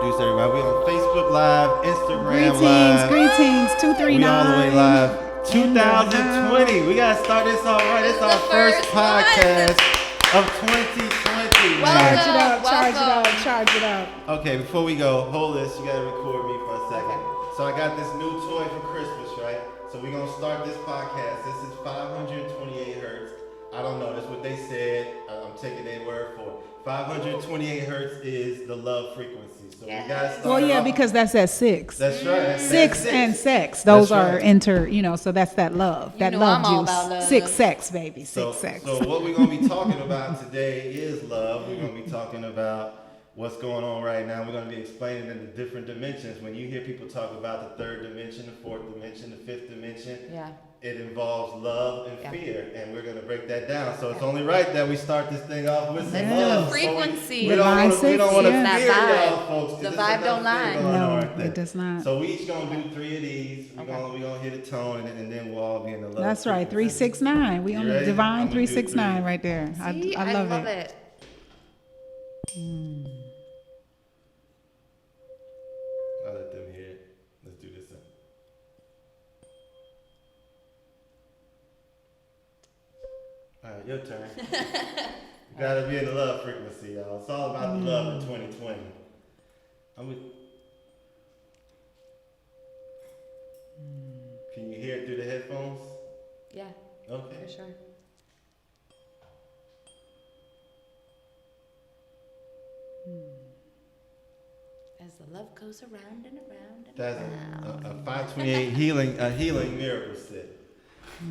introduce everybody. We're on Facebook Live, Instagram Live. Greetings, 239. We all the way live. 2020. We got to start this all right. It's our first podcast of 2020. Charge it up. Okay, before we go, hold this. You got to record me for a second. Okay. So I got this new toy for Christmas, right? So we're going to start this podcast. This is 528 hertz. I don't know. That's what they said. I'm taking their word for it. 528 hertz is the love frequency. So we got to start. Well, yeah, because that's at 6. That's right. That's six six. and sex. Those That's are right. so that's that love. That know love I'm all juice. about love. 6 sex, baby. So 6 sex. what we're going to be talking about today is love. We're going to be talking about what's going on right now. We're going to be explaining in the different dimensions. When you hear people talk about the 3rd dimension, the 4th dimension, the 5th dimension, it involves love and fear, and we're going to break that down. So it's only right that we start this thing off with some love. Frequency. We don't want to That fear vibe. y'all folks. The vibe don't lie. No, it does not. So we each going to do 3 of these. We're going to hit a tone, and then we'll all be in the love. That's right. 369. We on the divine 369 right there. See, I love it. it. I'll let them hear it. Let's do this. All right, your turn. You gotta be in the love frequency, y'all. It's all about the love in 2020. Can you hear it through the headphones? Yeah, Okay. for sure. As the love goes around and around and That's around. a 528 healing miracle set.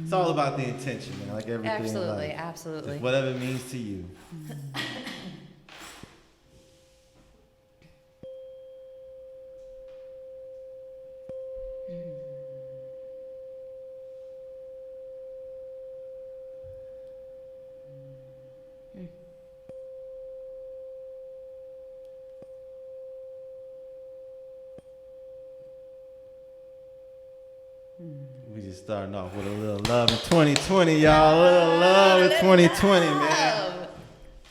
It's all about the intention, man. Like everything in Absolutely, life. absolutely. Just whatever it means to you. We just starting off with a little love in 2020, y'all. A little love in 2020, man.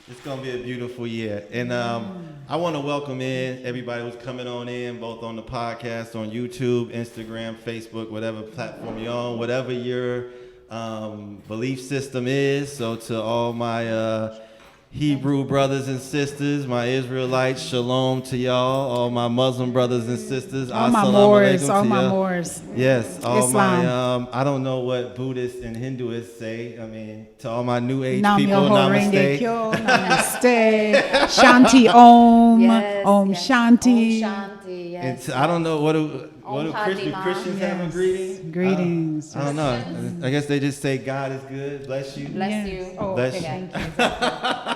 It's gonna be a beautiful year, and I want to welcome in everybody who's coming on in, both on the podcast, on YouTube, Instagram, Facebook, whatever platform you're on, whatever your belief system is. So to all my Hebrew brothers and sisters, my Israelites, shalom to y'all. All my Muslim brothers and sisters, All my assalamu Moors, alaikum all to my y'all. Moors. Yes, all Islam. my, I don't know what Buddhists and Hinduists say. I mean, to all my New Age Nam people, Myoho Renge namaste. Kyo, namaste, Shanti Om, Yes, Om yes. Shanti. Om Shanti, yes. And I don't know, what do Om Christians Padma. have a greeting? Greetings. I don't know. I guess they just say God is good, bless you. Bless Yes. you. Oh, Bless okay. you.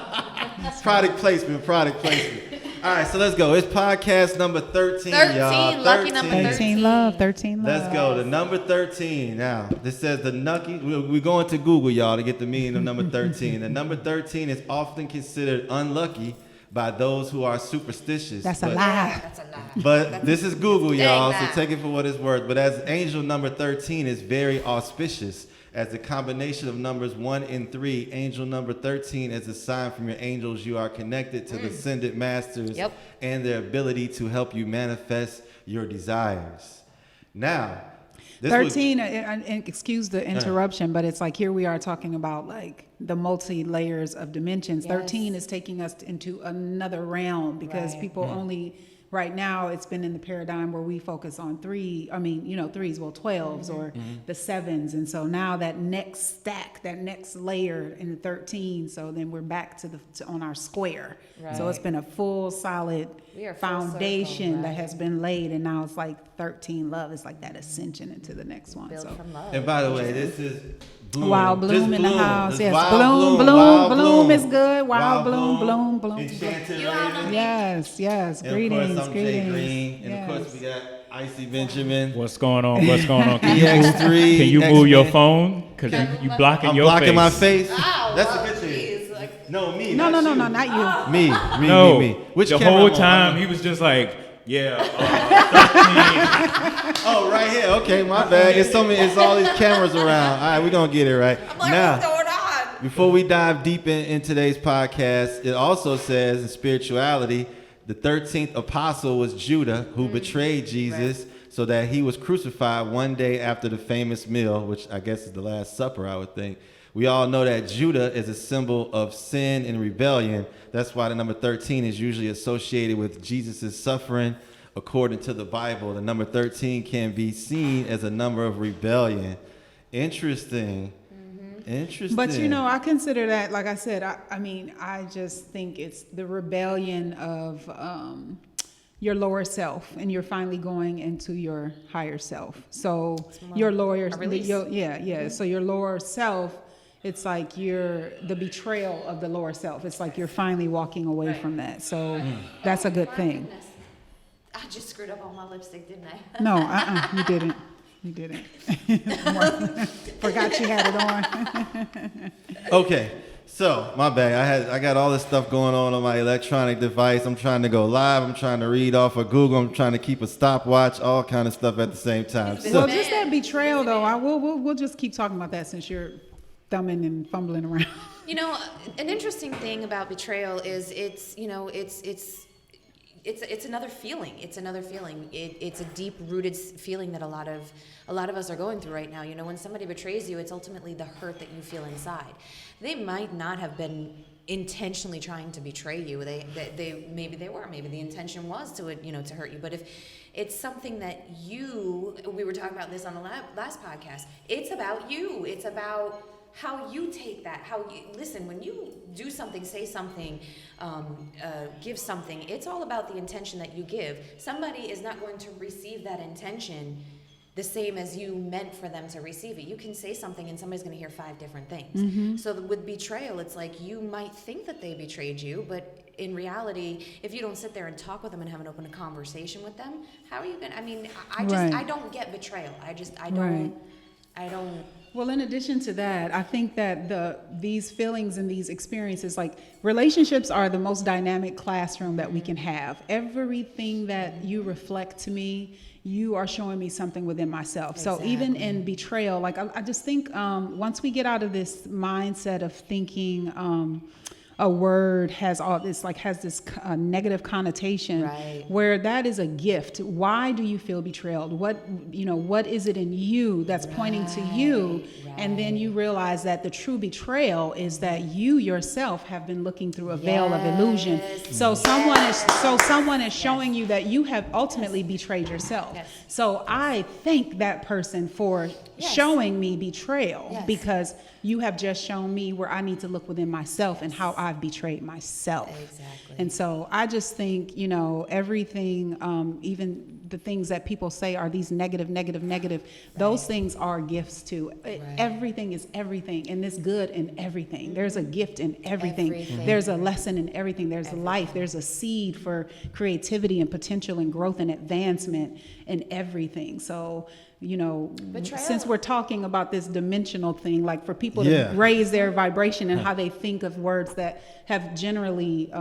Product placement. All right, so let's go. It's podcast number 13, 13, y'all. lucky number 13 love, 13 love. Let's go. The number 13. Now, this says the nucky. We're going to Google, y'all, to get the meaning of number 13. The number 13 is often considered unlucky by those who are superstitious. That's a lie. That's a lie. But this is Google, y'all, Dang so that. take it for what it's worth. But as angel number 13 is very auspicious. As a combination of numbers 1 and 3, angel number 13 is a sign from your angels you are connected to the ascended masters and their ability to help you manifest your desires. Now, this 13, excuse the interruption, but it's like here we are talking about like the multi-layers of dimensions. Yes. 13 is taking us into another realm because Right. people only, right now it's been in the paradigm where we focus on 3s, well 12s or the 7s. And so now that next stack, that next layer in the 13, so then we're back to on our square. So it's Right. been a full solid We are full foundation circle, that right. has been laid, and now it's like 13 love. It's like that ascension into the next one. Build So from love. And by the way, this is Bloom. Wild Just Bloom in the Bloom. house. This Yes, Wild Bloom Bloom is good. Wild Bloom. Enchanted You all know Raven. me. Yes. And Greetings. of course, I'm Jay Green. And Yes. of course, we got Icy Benjamin. What's going on? Can EX3. you move your X-Men. phone? Because you blocking I'm your blocking face. my face. Oh, That's well, a good thing. geez, like, No, me. No, not you. not you. Me. No, Which the camera whole I'm on? time he was just like, yeah, 13. Oh, right here. Okay, my bad. It's all these cameras around. All right, we're going to get it right. I'm like, Now, what's going on? before we dive deep in today's podcast, it also says in spirituality The 13th apostle was Judah, who betrayed Jesus, so that he was crucified one day after the famous meal, which I guess is the Last Supper, I would think. We all know that Judah is a symbol of sin and rebellion. That's why the number 13 is usually associated with Jesus' suffering. According to the Bible, the number 13 can be seen as a number of rebellion. Interesting. Interesting. But you know, I consider that, like I said, I mean, I just think it's the rebellion of your lower self, and you're finally going into your higher self. So your lower, So your lower self, it's like you're the betrayal of the lower self. It's like you're finally walking away from that. So that's a good thing. Goodness. I just screwed up all my lipstick, didn't I? No, you didn't. You didn't. Forgot you had it on. Okay, so my bad. I got all this stuff going on my electronic device. I'm trying to go live. I'm trying to read off of Google. I'm trying to keep a stopwatch. All kind of stuff at the same time. Well, So, just that betrayal, though. We'll just keep talking about that since you're thumbing and fumbling around. You know, an interesting thing about betrayal is it's another feeling. It's another feeling. It's a deep-rooted feeling that a lot of us are going through right now. You know, when somebody betrays you, it's ultimately the hurt that you feel inside. They might not have been intentionally trying to betray you. Maybe they were. Maybe the intention was to hurt you. But if it's something that we were talking about this on the last podcast. It's about you. It's about how you take that, listen, when you do something, say something, give something, it's all about the intention that you give. Somebody is not going to receive that intention the same as you meant for them to receive it. You can say something and somebody's going to hear 5 different things. Mm-hmm. So with betrayal, it's like you might think that they betrayed you, but in reality, if you don't sit there and talk with them and have an open conversation with them, how are you going to, I don't get betrayal. I don't. Well, in addition to that, I think that these feelings and these experiences, like relationships are the most dynamic classroom that we can have. Everything that you reflect to me, you are showing me something within myself. Exactly. So even in betrayal, like I just think once we get out of this mindset of thinking a word has this negative connotation, right, where that is a gift. Why do you feel betrayed? What is it in you that's pointing to you? Right. And then you realize that the true betrayal is that you yourself have been looking through a veil of illusion. So someone is showing you that you have ultimately betrayed yourself. Yes. So I thank that person for showing me betrayal, because you have just shown me where I need to look within myself and how I've betrayed myself. Exactly. And so I just think, everything, even the things that people say are these negative, right, those things are gifts too. Right. Everything is everything, and there's good in everything. There's a gift in everything. There's a lesson in everything. There's life. There's a seed for creativity and potential and growth and advancement in everything. So, since we're talking about this dimensional thing, like for people to raise their vibration and how they think of words that have generally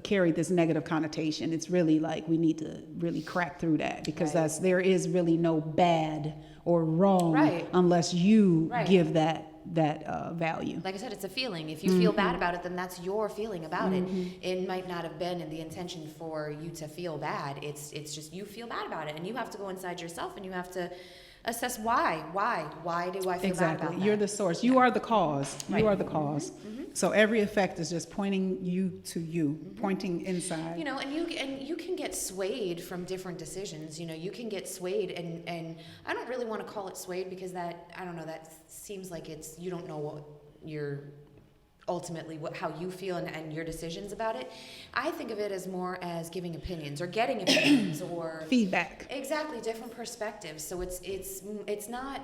carried this negative connotation, it's really like we need to really crack through that, because there is really no bad or wrong unless you give that value. Like I said, it's a feeling. If you feel bad about it, then that's your feeling about it. It might not have been in the intention for you to feel bad. It's just you feel bad about it, and you have to go inside yourself and you have to assess why do I feel bad about that? You're the source. You are the cause. You are the cause. So every effect is just pointing you to you, pointing inside. And you can get swayed from different decisions. You can get swayed, and I don't really want to call it swayed, because that seems like you don't know what you're ultimately how you feel and your decisions about it. I think of it as more as giving opinions or getting opinions or feedback. Exactly, different perspectives. So it's not.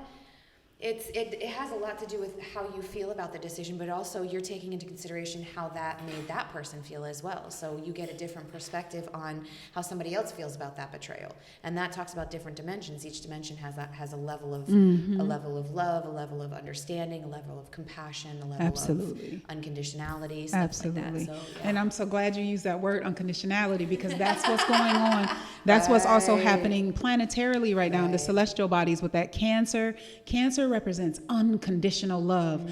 It has a lot to do with how you feel about the decision, but also you're taking into consideration how that made that person feel as well. So you get a different perspective on how somebody else feels about that betrayal, and that talks about different dimensions. Each dimension has a level of a level of love, a level of understanding, a level of compassion, a level of unconditionality, stuff like that. So, And I'm so glad you used that word, unconditionality, because that's what's going on. That's what's also happening planetarily right now in the celestial bodies with that Cancer. Cancer Cancer represents unconditional love.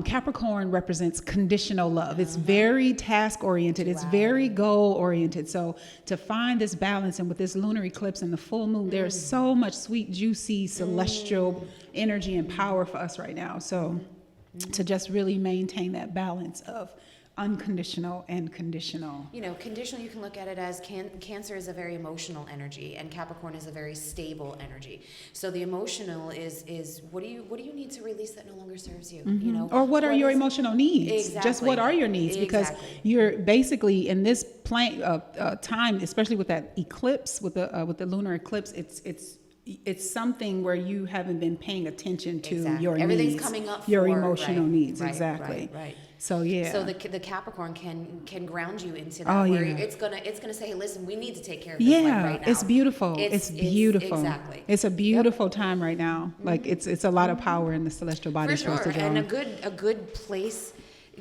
Capricorn represents conditional love. It's very task oriented. It's very goal oriented. So to find this balance, and with this lunar eclipse and the full moon, there's so much sweet, juicy, celestial energy and power for us right now. So to just really maintain that balance of unconditional and conditional. You know, conditional, you can look at it as Cancer is a very emotional energy, and Capricorn is a very stable energy. So the emotional is what do you need to release that no longer serves you? You know, Or what are your emotional needs? Exactly. Just what are your needs? Because you're basically in this time, especially with that eclipse, with the lunar eclipse, it's something where you haven't been paying attention to your Everything's needs, coming up your for, emotional needs. right, Exactly. right. So yeah. So the Capricorn can ground you into that. Oh, where yeah. It's gonna say, hey, listen, we need to take care of this life right now. It's beautiful. It's beautiful. Exactly. It's a beautiful time right now. Like it's a lot of power in the celestial body. For sure. to And draw. a good place.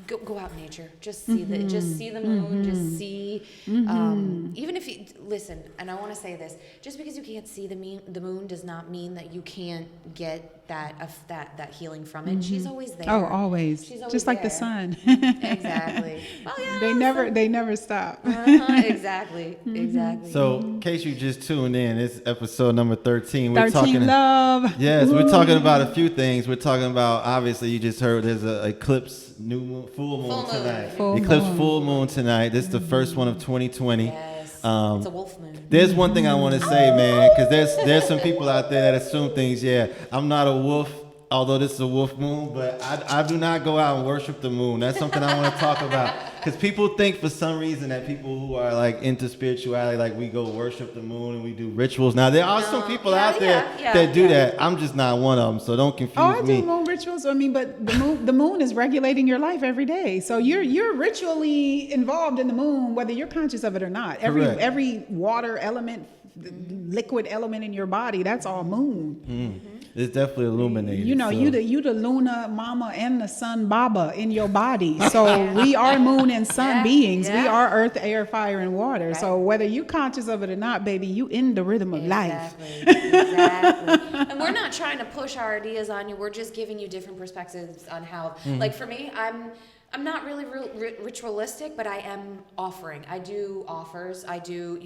Go out in nature. Just see the moon. Just see. Even if you listen, and I want to say this: just because you can't see the moon does not mean that you can't get that healing from it. She's always there. Oh, always. She's always just like there. the sun. Exactly. Well, yeah. They never stop. Exactly. Exactly. So, in case you just tuned in, it's episode number 13. 13 love. Yes, Woo. we're talking about a few things. We're talking about, obviously, you just heard there's an eclipse, new moon, full moon tonight. Full moon tonight. This is the first one of 2020. Yes. It's a wolf moon. There's one thing I want to say, man, because there's some people out there that assume things. Yeah, I'm not a wolf, although this is a wolf moon, but I do not go out and worship the moon. That's something I want to talk about. Because people think for some reason that people who are like into spirituality, like we go worship the moon and we do rituals. Now there are some people out there that do that. I'm just not one of them, so don't confuse me. I do moon rituals. I mean, but the moon is regulating your life every day. So you're ritually involved in the moon, whether you're conscious of it or not. Every water element, liquid element in your body, that's all moon. It's definitely illuminated. You know, so. you the Luna mama and the sun baba in your body. So we are moon and sun beings. We are earth, air, fire, and water. Right. So whether you're conscious of it or not, baby, you in the rhythm of life. Exactly. And we're not trying to push our ideas on you. We're just giving you different perspectives on how, like for me, I'm not really ritualistic, but I am offering. I do offers. I do,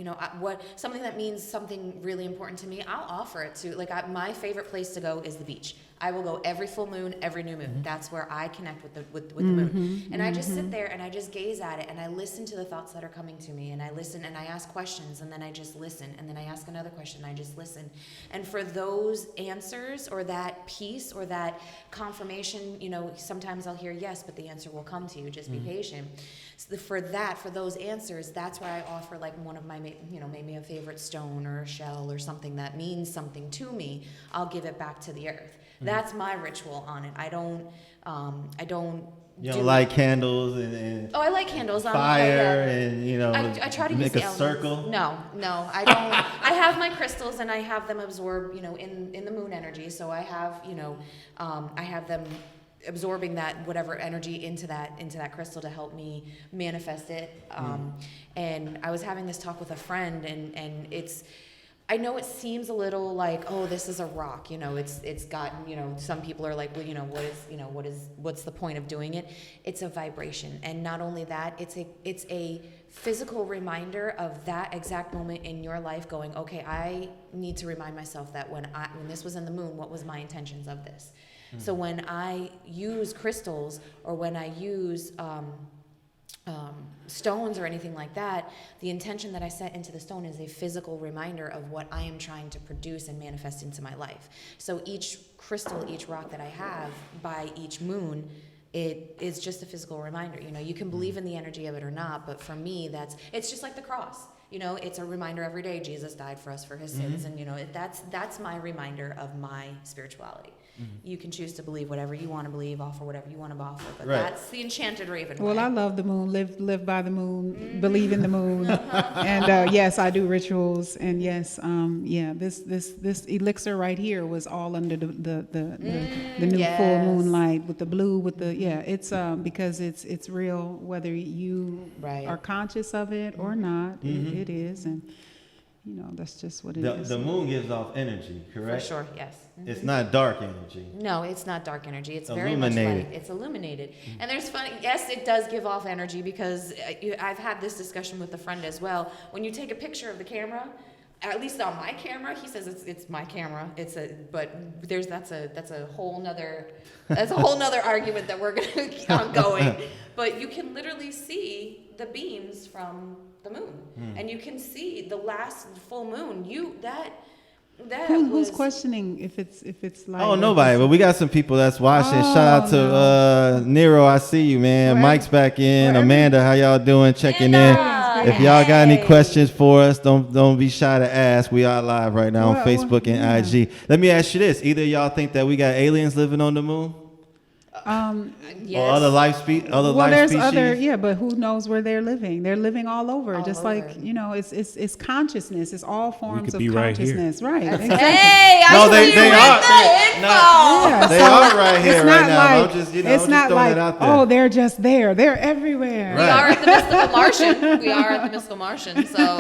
something that means something really important to me, I'll offer it to. My favorite place to go is the beach. I will go every full moon, every new moon. That's where I connect with the moon. And I just sit there and I just gaze at it and I listen to the thoughts that are coming to me, and I listen and I ask questions and then I just listen, and then I ask another question and I just listen. And for those answers or that peace or that confirmation, sometimes I'll hear yes, but the answer will come to you. Just be patient. So for those answers, that's where I offer like one of my, maybe a favorite stone or a shell or something that means something to me. I'll give it back to the earth. That's my ritual on it. I don't. You don't light candles and I like candles. Fire and I try to make use a circle. No, I don't. I have my crystals and I have them absorb, in the moon energy. So I have, I have them absorbing that whatever energy into that crystal to help me manifest it. And I was having this talk with a friend, and I know it seems a little like, oh, this is a rock, it's gotten, some people are like, well, what's the point of doing it? It's a vibration. And not only that, it's a physical reminder of that exact moment in your life going, okay, I need to remind myself that when this was in the moon, what was my intentions of this? So when I use crystals or when I use stones or anything like that, the intention that I set into the stone is a physical reminder of what I am trying to produce and manifest into my life. So each crystal, each rock that I have by each moon, it is just a physical reminder. You can believe in the energy of it or not, but for me, it's just like the cross. It's a reminder every day. Jesus died for us for his sins, and that's my reminder of my spirituality. You can choose to believe whatever you want to believe, offer whatever you want to offer, but that's the Enchanted Raven way. Well, I love the moon, live by the moon, believe in the moon, and yes, I do rituals, and yes, this elixir right here was all under the new full moonlight with the blue, it's because it's real whether you are conscious of it or not. It is, and that's just what it The, is. the moon gives off energy, For correct? sure, yes. Mhm. It's not dark energy. No, it's not dark energy. It's very much Illuminated. light. It's illuminated. And there's funny, yes, it does give off energy because I've had this discussion with a friend as well. When you take a picture of the camera, at least on my camera, he says it's my camera. That's a whole nother argument that we're gonna keep on going. But you can literally see the beams from the moon, and you can see the last full moon. Who's questioning if it's light? Oh, or nobody. if But we got some people that's watching. Shout out to Nero. I see you, man. Right. Mike's back in. Right. Amanda, how y'all doing? Checking Amanda. in. If y'all got any Hey. questions for us, don't be shy to ask. We are live right now on Well, Facebook and yeah. IG. Let me ask you this: either of y'all think that we got aliens living on the moon, Yes. or other life species? there's other, but who knows where they're living? They're living all over, All just over. like it's consciousness. It's all forms could of be right here. consciousness, right? Exactly. Hey, No, I they see you are. with the info. Yeah, They so are right here it's right not now. like- I'm just, it's just not throwing like, it out there. oh, they're just there. They're everywhere. We Right. are at the Mystical Martian. We are at the Mystical Martian. So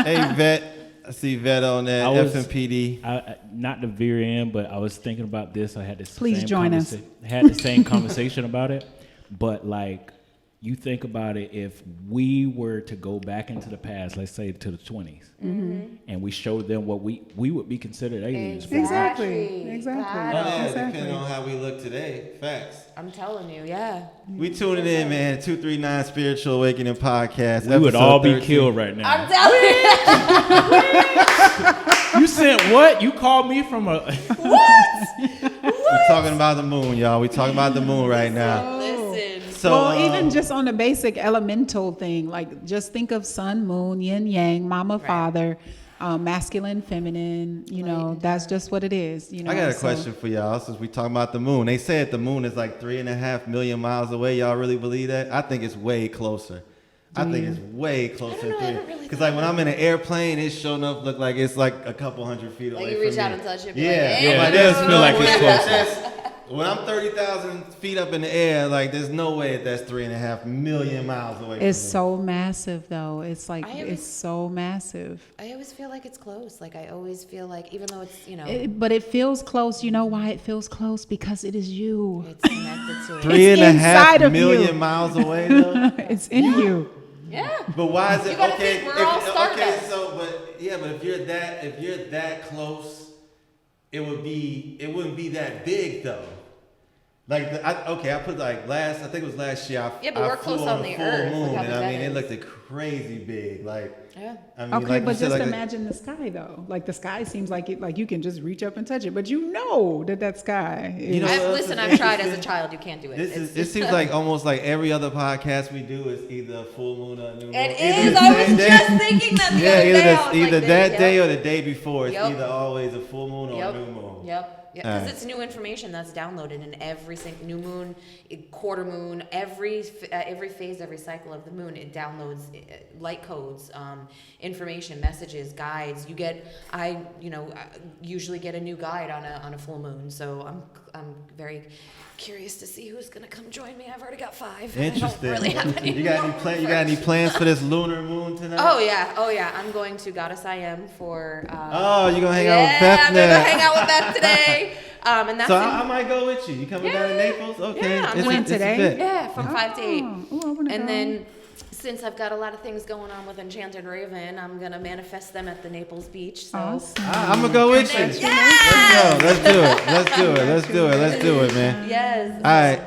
Hey, Vet. I see Vet on that. I was- FMPD. Not to veer in, but I was thinking about this. I had this. Please same join us. Had the same conversation about it, but like, you think about it, if we were to go back into the past, let's say to the 20s, and we showed them what we would be considered aliens. Exactly. Oh, Exactly. yeah, Exactly. depending on how we look today. Facts. I'm telling you, yeah. We tuning in, man. 239 Spiritual Awakening Podcast. We would episode all be 13. killed right now. I'm telling you. You sent what? You called me from a. We're talking about the moon, y'all. We're talking about the moon right now. Listen. So, Well, even just on the basic elemental thing, like just think of sun, moon, yin, yang, mama, father, masculine, feminine. That's just what it is. I got a question for y'all since we talking about the moon. They said the moon is like 3.5 million miles away. Y'all really believe that? I think it's way closer. I think it's way closer know, I than haven't really because like when I'm in an airplane, it's sure enough look like it's like a couple hundred feet away Like you from reach out me. and touch it. Be Yeah, like, I'm hey, like, it does there's feel like no it's way closer. when I'm 30,000 feet up in the air, like there's no way that's 3.5 million miles away. It's from me. so massive, though. It's like I always- it's so massive. I always feel like it's close. Like I always feel like, even though it's But it feels close. You know why it feels close? Because it is you. it's connected to it. 3.5 inside of million you. miles away though. It's in you. Yeah. But why is it You gotta okay? think we're all okay, stardust. so but if you're that close, it wouldn't be that big though. Like I put like I think it was last year. Yeah, but I we're flew close on on the the full Earth. moon, Look how and big I mean that it is. looked crazy big. Like Yeah. I mean, Okay, like but you said, just like imagine the sky though. Like the sky seems like you can just reach up and touch it, but you know that sky. Is, You know what else Listen, is I've tried as a interesting? child. You can't do it. It seems like almost like every other podcast we do is either a full moon or a new moon. It Either is. the I was same day- just thinking that the Yeah, other day. I was either like, that yep. day or the day before. It's Yep. either always a full moon or Yep. a new moon. Yep. Yeah, All because right. it's new information that's downloaded in every single new moon, quarter moon, every phase, every cycle of the moon. It downloads light codes, information, messages, guides. I usually get a new guide on a full moon. So I'm very curious to see who's gonna come join me. I've already got 5. Interesting. I don't really have any You got any plans for this lunar moon tonight? Oh yeah. I'm going to Goddess I Am for. Oh, you gonna hang out with Beth I'm gonna now? hang out with Beth today. And that's So in- I might go with you. You coming down to Yeah. Naples? Okay. Yeah, I'm It's a- going it's a today. fit. yeah, from 5 to 8. Oh, I wanna And go. then, since I've got a lot of things going on with Enchanted Raven, I'm gonna manifest them at the Naples beach. So Awesome. I'm gonna go with you. Yes! Let's go. Let's do it, man. yes. All right.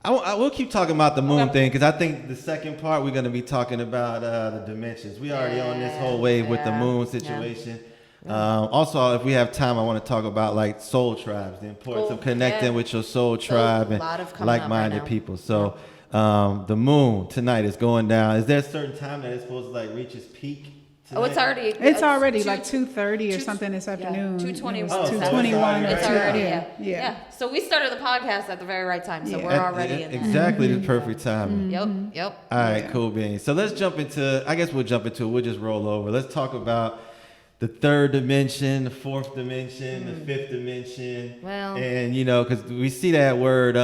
I will keep talking about the moon thing because I think the second part we're gonna be talking about the dimensions. We already on this whole wave with the Yeah. moon situation. Also, if we have time, I want to talk about like soul tribes, the importance Cool. of connecting Yeah. with your soul tribe a and lot of coming up right like-minded now. people. So the moon tonight is going down. Is there a certain time that it's supposed to like reach its peak? Oh, it's already. It's already two- like 2:30 or two- something this afternoon. 2:21. Oh, so it's 2:21 or already It's right already, now. yeah. So we started the podcast at the very right time, so Yeah. we're already in there. Exactly the perfect timing. Yep. All right, cool beans. So let's jump into, I guess we'll jump into it. We'll just roll over. Let's talk about the third dimension, the fourth dimension, the fifth dimension. Well- And, because we see that word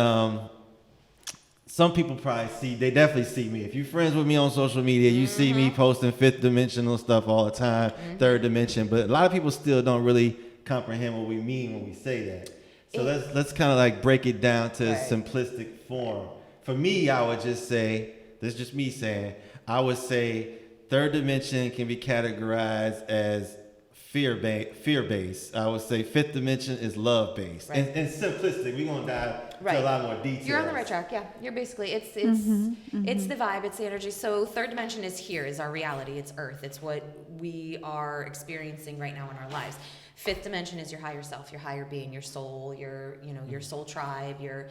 some people probably they definitely see me. If you're friends with me on social media, you see me posting fifth dimensional stuff all the time, third dimension. But a lot of people still don't really comprehend what we mean when we say that. So let's kind of like break it down to a simplistic form. For me, I would just say, this is just me saying, I would say third dimension can be categorized as fear-based. I would say fifth dimension is love-based. Right. And simplistic, we're going to dive to a lot more details. You're on the right track. Yeah, you're basically it's the vibe, it's the energy. So third dimension is here, is our reality. It's Earth. It's what we are experiencing right now in our lives. Fifth dimension is your higher self, your higher being, your soul, your soul tribe, your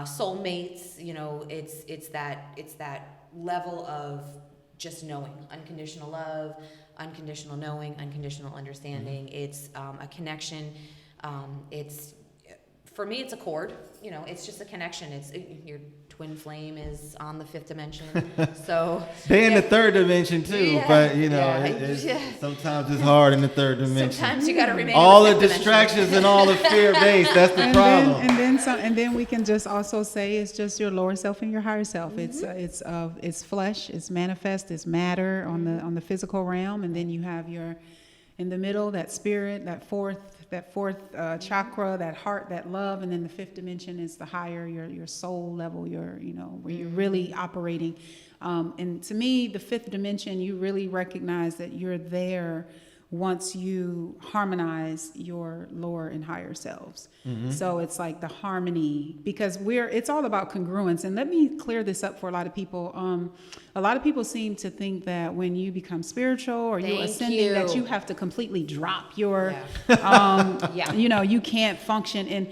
soul mates. It's that level of just knowing, unconditional love, unconditional knowing, unconditional understanding. It's a connection. For me, it's a chord. It's just a connection. Your twin flame is on the fifth dimension. So they're in the third dimension too, but sometimes it's hard in the third dimension. Sometimes you got to remain all in the fifth distractions and all the fear based. That's the problem. And then we can just also say it's just your lower self and your higher self. It's flesh, it's manifest, it's matter on the physical realm, and then you have in the middle, that spirit, that fourth chakra, that heart, that love, and then the fifth dimension is the higher, your soul level, where you're really operating. And to me, the fifth dimension, you really recognize that you're there once you harmonize your lower and higher selves. So it's like the harmony, because it's all about congruence. And let me clear this up for a lot of people. A lot of people seem to think that when you become spiritual or you're ascending, that you have to completely drop your, you can't function. And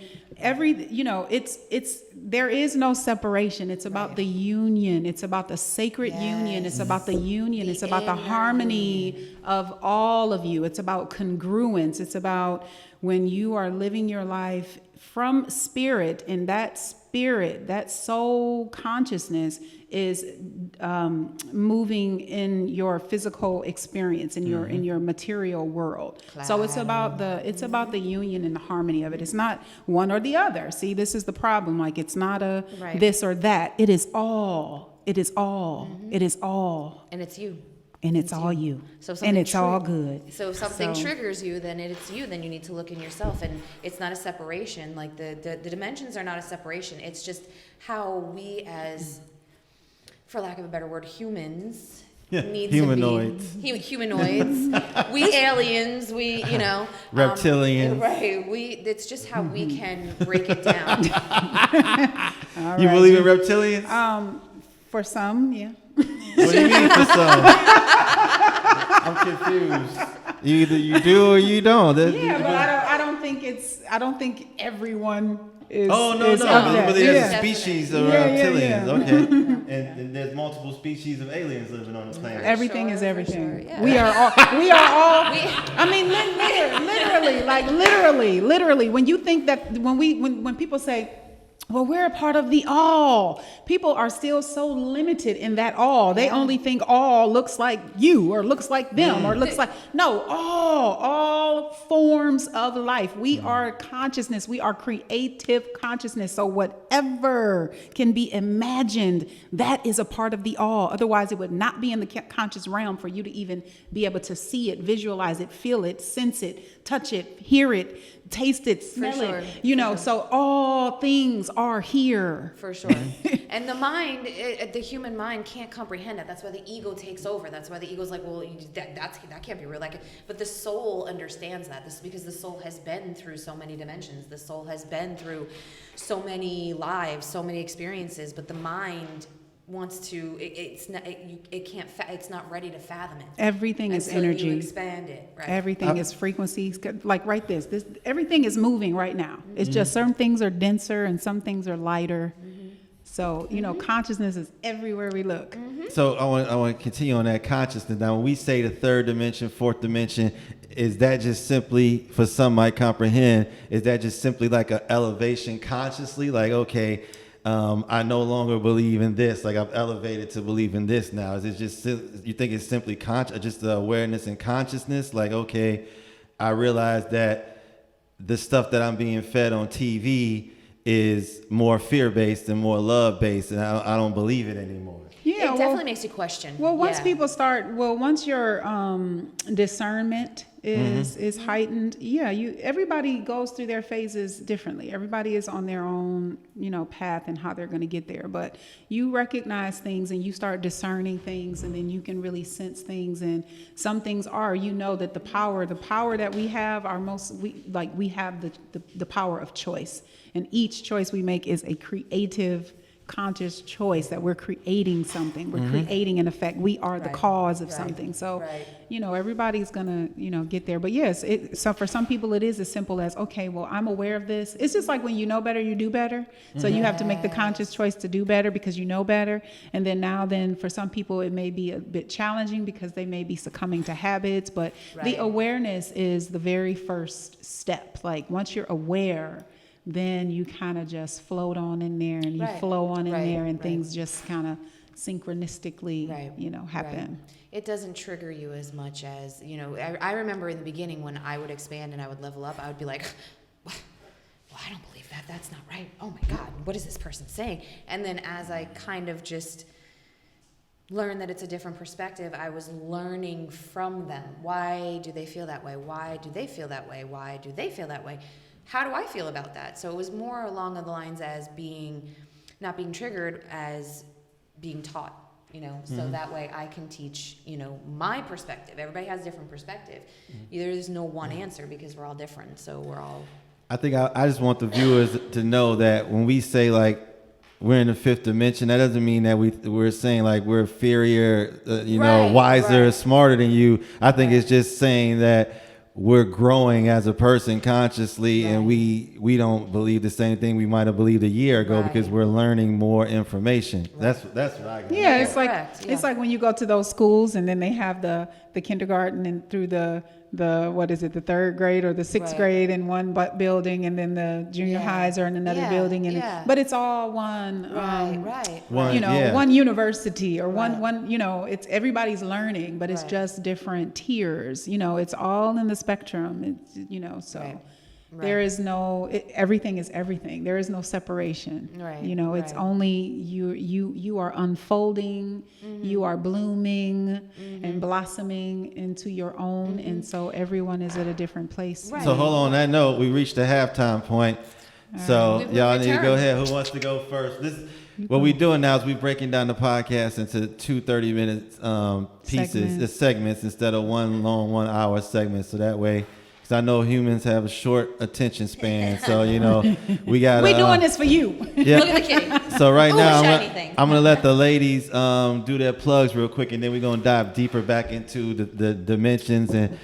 there is no separation. It's about the union. It's about the sacred union. It's about the union. It's about the harmony of all of you. It's about congruence. It's about when you are living your life from spirit, and that spirit, that soul consciousness is moving in your physical experience, in your material world. So it's about the union and the harmony of it. It's not one or the other. See, this is the problem. Like, it's not a this or that. It is all. It is all. It is all. And it's you. And it's all you. So and it's all good. So if something triggers you, then it's you. Then you need to look in yourself. And it's not a separation. Like the dimensions are not a separation. It's just how we as, for lack of a better word, humans need humanoids. to be humanoids. We aliens. We reptilians. Right. It's just how we can break it down. You believe in reptilians? For some, yeah. What do you mean for some? I'm confused. Either you do or you don't. But I don't think everyone is. Oh no, is no. of that. But there's a species of reptilians. Yeah. Okay. And there's multiple species of aliens living on the planet. Everything is everything. Sure, yeah. We are all. I mean, literally. When you think that, when people say, well, we're a part of the all, people are still so limited in that all. They only think all looks like you or looks like them or looks like, no, all forms of life. We are consciousness. We are creative consciousness. So whatever can be imagined, that is a part of the all. Otherwise, it would not be in the conscious realm for you to even be able to see it, visualize it, feel it, sense it, touch it, hear it, taste it, smell it, so all things are here. For sure. And the mind, the human mind can't comprehend it. That's why the ego takes over. That's why the ego's like, well, that can't be real. But the soul understands that. This is because the soul has been through so many dimensions. The soul has been through so many lives, so many experiences, but the mind wants to, it's not ready to fathom it. Everything is energy. You expand it, right? Everything is frequencies. Like right this everything is moving right now. It's just certain things are denser and some things are lighter. So, consciousness is everywhere we look. So I want to continue on that consciousness. Now, when we say the third dimension, fourth dimension, is that just simply, for some might comprehend, is that just simply like an elevation consciously? Like, okay, I no longer believe in this. Like, I've elevated to believe in this now. Is it just, you think it's simply just the awareness and consciousness? Like, okay, I realize that the stuff that I'm being fed on TV is more fear-based and more love-based, and I don't believe it anymore. Yeah, It definitely makes you question. Well, once Yeah. people start, once your discernment is heightened, everybody goes through their phases differently. Everybody is on their own, path and how they're going to get there. But you recognize things and you start discerning things, and then you can really sense things. And some things are, that the power that we have we have the power of choice, and each choice we make is a creative, conscious choice that we're creating something. We're creating an effect. We are the cause of something. So, everybody's gonna, get there. But yes, so for some people it is as simple as, okay, well, I'm aware of this. It's just like when you know better, you do better. So you have to make the conscious choice to do better because you know better. And then for some people it may be a bit challenging because they may be succumbing to habits. But the awareness is the very first step. Like once you're aware, then you kind of just float on in there, and you flow on in there, and things just kind of synchronistically, happen. It doesn't trigger you as much as, I remember in the beginning when I would expand and I would level up, I would be like, well, I don't believe that. That's not right. Oh my God, what is this person saying? And then as I kind of just learned that it's a different perspective, I was learning from them. Why do they feel that way? Why do they feel that way? Why do they feel that way? How do I feel about that? So it was more along the lines as not being triggered, as being taught, so that way I can teach, my perspective. Everybody has a different perspective. There's no one answer because we're all different. So we're all. I think I just want the viewers to know that when we say like we're in the fifth dimension, that doesn't mean that we're saying like we're inferior, wiser, smarter than you. I think it's just saying that we're growing as a person consciously, and we don't believe the same thing we might have believed a year ago because we're learning more information. That's what I got. Yeah, it's like when you go to those schools and then they have the kindergarten and through the the third grade or the sixth grade in one building, and then the junior highs are in another building, and but it's all one one university or one it's everybody's learning, but it's just different tiers. It's all in the spectrum. It's there is no everything is everything. There is no separation. It's only you are unfolding, you are blooming and blossoming into your own, and so everyone is at a different place. So hold on that note, we reached the halftime point. So y'all need to go ahead. Who wants to go first? What we're doing now is we're breaking down the podcast into 2 30-minute pieces, segments, instead of one long 1 hour segment. So that way, because I know humans have a short attention span, so we got. We're doing this for you. Yeah. Look at the kitty. So right now, I'm gonna let thing. the ladies do their plugs real quick, and then we're gonna dive deeper back into the dimensions and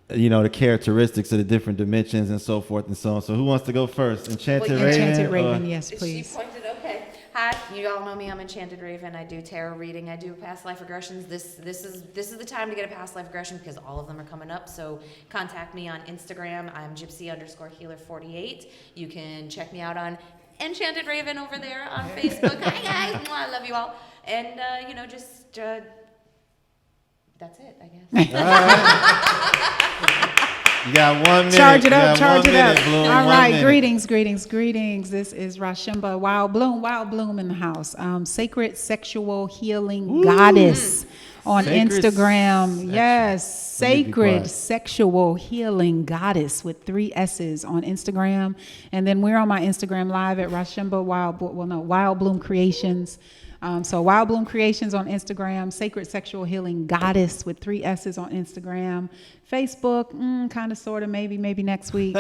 the characteristics of the different dimensions and so forth and so on. So who wants to go first? Enchanted Raven. Enchanted Raven, yes, please. She pointed. Okay. Hi, you all know me. I'm Enchanted Raven. I do tarot reading. I do past life regressions. This is the time to get a past life regression because all of them are coming up. So contact me on Instagram. I'm gypsy_healer48. You can check me out on Enchanted Raven over there on Facebook. Hi guys, I love you all. And that's it, I guess. You got 1 minute. Charge it up. Bloom, all right. Minute. Greetings. This is Rashimba Wild Bloom in the house. Sacred Sexual Healing Goddess on Instagram. Yes. Sacred Sexual Healing Goddess with 3 S's on Instagram. And then we're on my Instagram live at Rashimba Wild Bloom Creations. So Wild Bloom Creations on Instagram, Sacred Sexual Healing Goddess with 3 S's on Instagram, Facebook, kind of, sort of, maybe next week.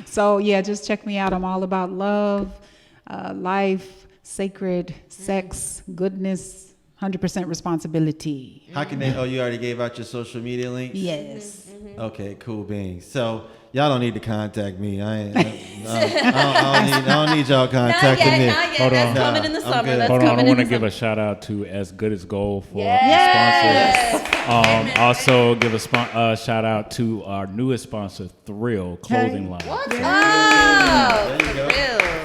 So yeah, just check me out. I'm all about love, life, sacred, sex, goodness, 100% responsibility. How can they? Oh, you already gave out your social media links? Yes. Okay, cool beans. So y'all don't need to contact me. I don't need y'all contacting me. Not yet. That's coming in the summer. Good. That's Hold on, coming I want in to the give summer. a shout out to As Good as Gold for Yes. sponsors. Also give a shout out to our newest sponsor, Thrill Clothing Line. What? Oh, There you go. for real.